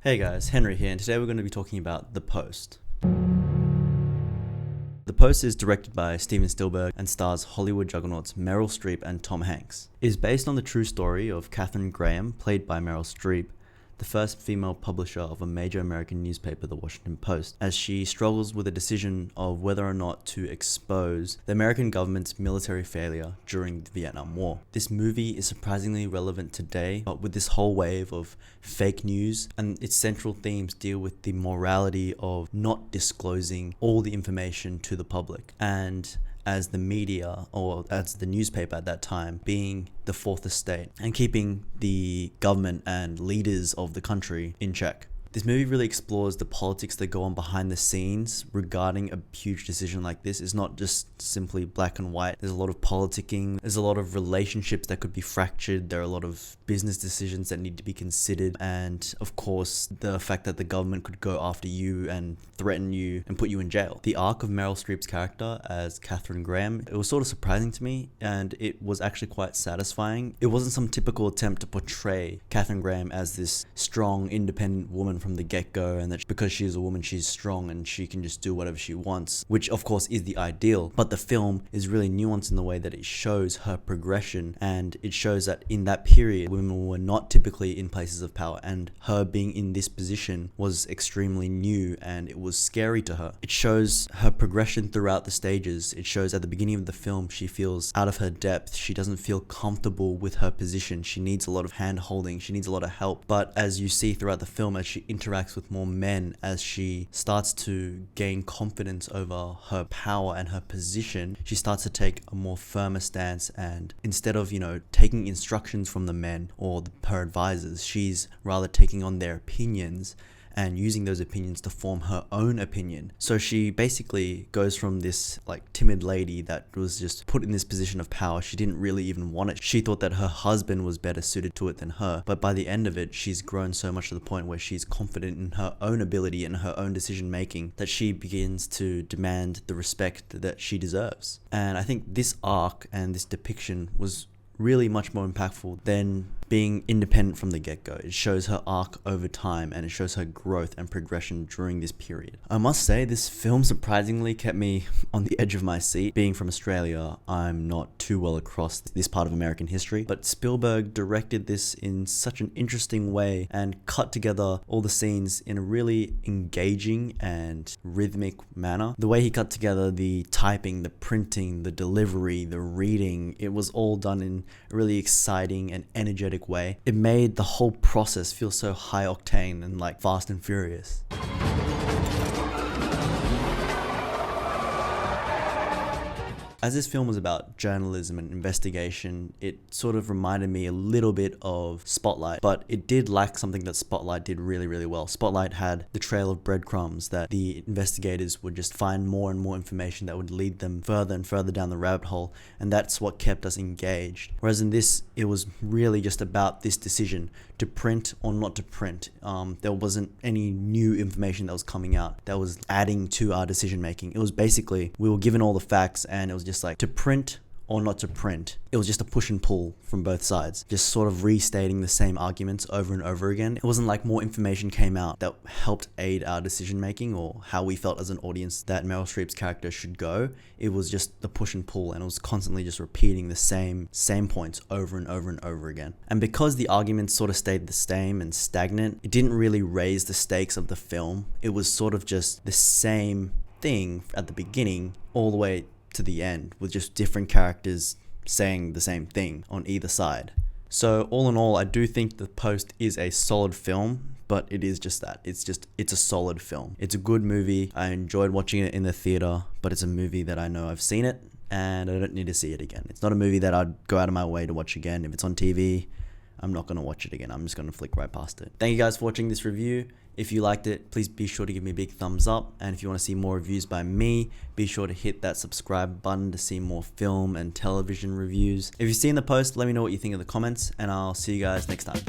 Hey guys, Henry here, and today we're going to be talking about The Post. The Post is directed by Steven Spielberg and stars Hollywood juggernauts Meryl Streep and Tom Hanks. It is based on the true story of Katharine Graham, played by Meryl Streep, the first female publisher of a major American newspaper, The Washington Post, as she struggles with a decision of whether or not to expose the American government's military failure during the Vietnam War. This movie is surprisingly relevant today, but with this whole wave of fake news, and its central themes deal with the morality of not disclosing all the information to the public, and as the media, or as the newspaper at that time, being the fourth estate and keeping the government and leaders of the country in check. This movie really explores the politics that go on behind the scenes regarding a huge decision like this. It's not just simply black and white. There's a lot of politicking. There's a lot of relationships that could be fractured. There are a lot of business decisions that need to be considered. And of course, the fact that the government could go after you and threaten you and put you in jail. The arc of Meryl Streep's character as Katharine Graham, it was sort of surprising to me, and it was actually quite satisfying. It wasn't some typical attempt to portray Katharine Graham as this strong, independent woman from the get-go, and that because she is a woman, she's strong and she can just do whatever she wants, which of course is the ideal. But the film is really nuanced in the way that it shows her progression, and it shows that in that period, women were not typically in places of power, and her being in this position was extremely new and it was scary to her. It shows her progression throughout the stages. It shows at the beginning of the film, she feels out of her depth. She doesn't feel comfortable with her position. She needs a lot of hand holding. She needs a lot of help. But as you see throughout the film, as she interacts with more men, as she starts to gain confidence over her power and her position, she starts to take a more firmer stance, and instead of, taking instructions from the men or her advisors, she's rather taking on their opinions and using those opinions to form her own opinion. So she basically goes from this timid lady that was just put in this position of power. She didn't really even want it. She thought that her husband was better suited to it than her. But by the end of it, she's grown so much to the point where she's confident in her own ability and her own decision making that she begins to demand the respect that she deserves. And I think this arc and this depiction was really much more impactful than being independent from the get-go. It shows her arc over time, and it shows her growth and progression during this period. I must say, this film surprisingly kept me on the edge of my seat. Being from Australia, I'm not too well across this part of American history, but Spielberg directed this in such an interesting way and cut together all the scenes in a really engaging and rhythmic manner. The way he cut together the typing, the printing, the delivery, the reading, it was all done in a really exciting and energetic way. It made the whole process feel so high octane and fast and furious. As this film was about journalism and investigation, it sort of reminded me a little bit of Spotlight, but it did lack something that Spotlight did really, really well. Spotlight had the trail of breadcrumbs that the investigators would just find more and more information that would lead them further and further down the rabbit hole, and that's what kept us engaged. Whereas in this, it was really just about this decision to print or not to print. There wasn't any new information that was coming out that was adding to our decision making. It was basically, we were given all the facts, and it was just to print or not to print. It was just a push and pull from both sides, just sort of restating the same arguments over and over again. It wasn't like more information came out that helped aid our decision making or how we felt as an audience that Meryl Streep's character should go. It was just the push and pull, and it was constantly just repeating the same points over and over and over again. And because the arguments sort of stayed the same and stagnant, it didn't really raise the stakes of the film. It was sort of just the same thing at the beginning all the way to the end, with just different characters saying the same thing on either side. So all in all, I do think The Post is a solid film, but it is just that. It's a solid film. It's a good movie. I enjoyed watching it in the theater, but it's a movie that I know I've seen it and I don't need to see it again. It's not a movie that I'd go out of my way to watch again. If it's on TV, I'm not going to watch it again. I'm just going to flick right past it. Thank you guys for watching this review. If you liked it, please be sure to give me a big thumbs up. And if you want to see more reviews by me, be sure to hit that subscribe button to see more film and television reviews. If you've seen The Post, let me know what you think in the comments, and I'll see you guys next time.